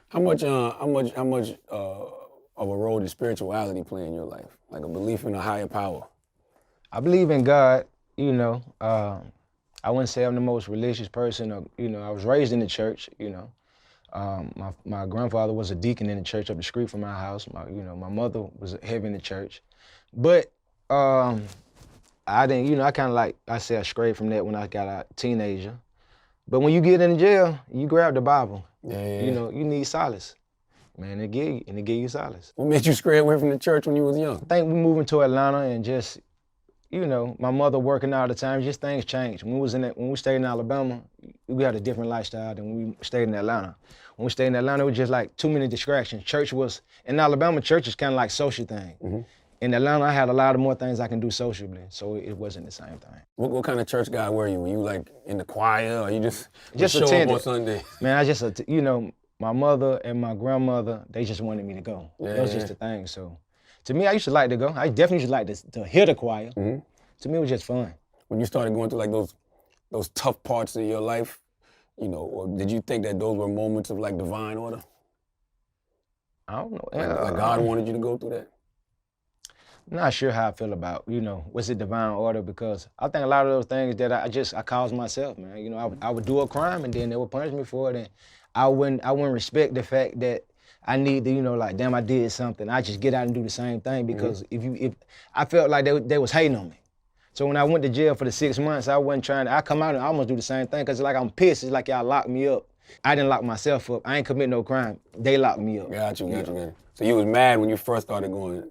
How much of a role does spirituality play in your life? Like a belief in a higher power? I believe in God, you know. I wouldn't say I'm the most religious person, or, I was raised in the church, my grandfather was a deacon in the church up the street from my house. My mother was heavy in the church. But I didn't, I kind of like, I say I strayed from that when I got a teenager. But when you get in jail, you grab the Bible. Yeah. You need solace. Man, it give you solace. What made you stray away from the church when you was young? I think we moving to Atlanta and just, my mother working all the time, just things changed. When we stayed in Alabama, we had a different lifestyle than when we stayed in Atlanta. When we stayed in Atlanta, it was just like too many distractions. In Alabama, church is kind of like social thing. Mm-hmm. In Atlanta, I had a lot of more things I can do socially, so it wasn't the same thing. What kind of church guy were you? Were you like in the choir, or you just show attended. up on Sunday? Man, my mother and my grandmother, they just wanted me to go. That was just the thing. So, to me, I used to like to go. I definitely used to like to hear the choir. Mm-hmm. To me, it was just fun. When you started going through like those tough parts of your life, or did you think that those were moments of like divine order? I don't know. Like God wanted you to go through that? I'm not sure how I feel about, what's the divine order, because I think a lot of those things that I caused myself, man. I would do a crime and then they would punish me for it, and I wouldn't respect the fact that I need to, like, damn, I did something. I just get out and do the same thing, because if I felt like they was hating on me. So when I went to jail for the 6 months, I come out and almost do the same thing, because it's like I'm pissed. It's like y'all locked me up. I didn't lock myself up. I ain't commit no crime. They locked me up. Got you. So you was mad when you first started going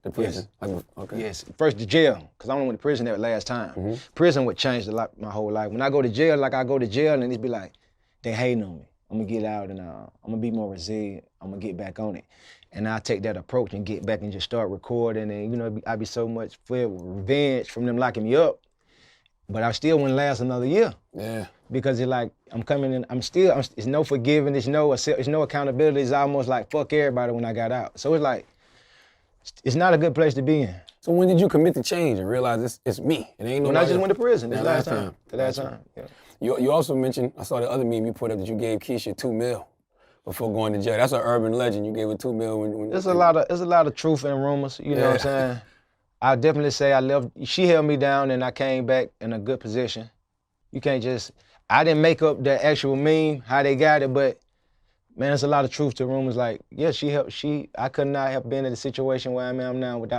to prison? Yes. Okay. Yes. First to jail, because I only went to prison that last time. Prison would change my whole life. When I go to jail, I go to jail and it's be like, they hating on me. I'm gonna get out and I'm gonna be more resilient. I'm gonna get back on it. And I take that approach and get back and just start recording, and I be so much filled with revenge from them locking me up. But I still wouldn't last another year. Yeah. Because it's like, I'm coming in, it's no forgiving, it's no accountability. It's almost like fuck everybody when I got out. So it's like, it's not a good place to be in. So when did you commit to change and realize it's me? It ain't nobody When I just else? went to prison, the last time. time. Yeah. You also mentioned, I saw the other meme you put up that you gave Keisha $2 million before going to jail. That's an urban legend. You gave her $2 million when There's a lot of truth in rumors, you know what I'm saying? I definitely say she held me down and I came back in a good position. You can't I didn't make up the actual meme, how they got it, but man, there's a lot of truth to rumors. Like, yeah, I could not have been in the situation where I am now without